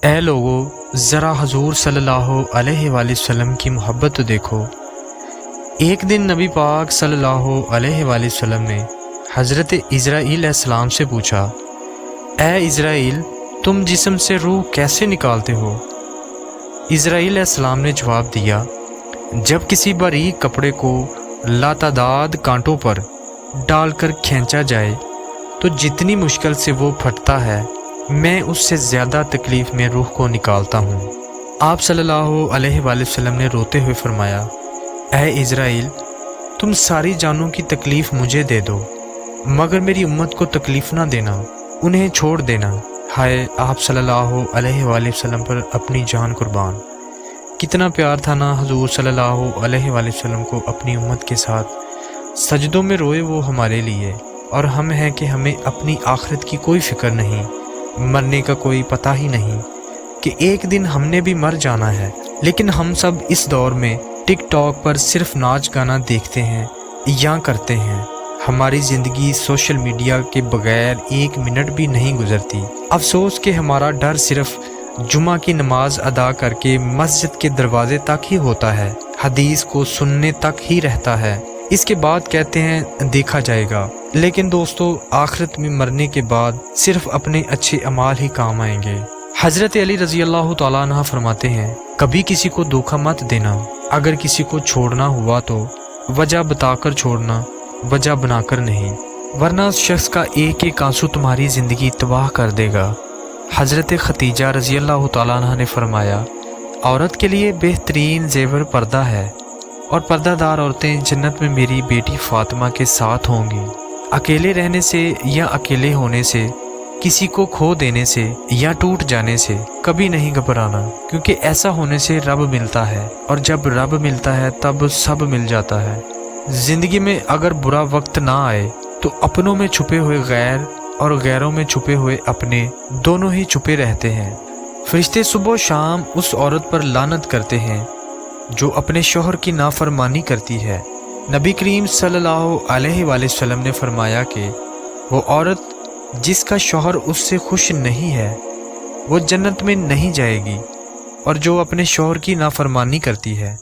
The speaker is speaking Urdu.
اے لوگو، ذرا حضور صلی اللہ علیہ وآلہ وسلم کی محبت تو دیکھو۔ ایک دن نبی پاک صلی اللہ علیہ وآلہ وسلم نے حضرت اسرائیل علیہ السلام سے پوچھا، اے اسرائیل، تم جسم سے روح کیسے نکالتے ہو؟ اسرائیل علیہ السلام نے جواب دیا، جب کسی باریک کپڑے کو لاتعداد کانٹوں پر ڈال کر کھینچا جائے تو جتنی مشکل سے وہ پھٹتا ہے، میں اس سے زیادہ تکلیف میں روح کو نکالتا ہوں۔ آپ صلی اللہ علیہ وآلہ وسلم نے روتے ہوئے فرمایا، اے اسرائیل، تم ساری جانوں کی تکلیف مجھے دے دو، مگر میری امت کو تکلیف نہ دینا، انہیں چھوڑ دینا۔ ہائے، آپ صلی اللہ علیہ وآلہ وسلم پر اپنی جان قربان۔ کتنا پیار تھا نا حضور صلی اللہ علیہ وآلہ وسلم کو اپنی امت کے ساتھ۔ سجدوں میں روئے وہ ہمارے لیے، اور ہم ہیں کہ ہمیں اپنی آخرت کی کوئی فکر نہیں، مرنے کا کوئی پتہ ہی نہیں کہ ایک دن ہم نے بھی مر جانا ہے۔ لیکن ہم سب اس دور میں ٹک ٹاک پر صرف ناچ گانا دیکھتے ہیں یا کرتے ہیں۔ ہماری زندگی سوشل میڈیا کے بغیر ایک منٹ بھی نہیں گزرتی۔ افسوس کہ ہمارا ڈر صرف جمعہ کی نماز ادا کر کے مسجد کے دروازے تک ہی ہوتا ہے، حدیث کو سننے تک ہی رہتا ہے۔ اس کے بعد کہتے ہیں دیکھا جائے گا۔ لیکن دوستو، آخرت میں مرنے کے بعد صرف اپنے اچھے اعمال ہی کام آئیں گے۔ حضرت علی رضی اللہ تعالیٰ عنہ فرماتے ہیں، کبھی کسی کو دھوکہ مت دینا۔ اگر کسی کو چھوڑنا ہوا تو وجہ بتا کر چھوڑنا، وجہ بنا کر نہیں، ورنہ اس شخص کا ایک ایک آنسو تمہاری زندگی تباہ کر دے گا۔ حضرت ختیجہ رضی اللہ تعالیٰ عنہ نے فرمایا، عورت کے لیے بہترین زیور پردہ ہے، اور پردہ دار عورتیں جنت میں میری بیٹی فاطمہ کے ساتھ ہوں گی۔ اکیلے رہنے سے یا اکیلے ہونے سے، کسی کو کھو دینے سے یا ٹوٹ جانے سے کبھی نہیں گھبرانا، کیونکہ ایسا ہونے سے رب ملتا ہے، اور جب رب ملتا ہے تب سب مل جاتا ہے۔ زندگی میں اگر برا وقت نہ آئے تو اپنوں میں چھپے ہوئے غیر اور غیروں میں چھپے ہوئے اپنے، دونوں ہی چھپے رہتے ہیں۔ فرشتے صبح و شام اس عورت پر لعنت کرتے ہیں جو اپنے شوہر کی نافرمانی کرتی ہے۔ نبی کریم صلی اللہ علیہ وآلہ وسلم نے فرمایا کہ وہ عورت جس کا شوہر اس سے خوش نہیں ہے وہ جنت میں نہیں جائے گی، اور جو اپنے شوہر کی نافرمانی کرتی ہے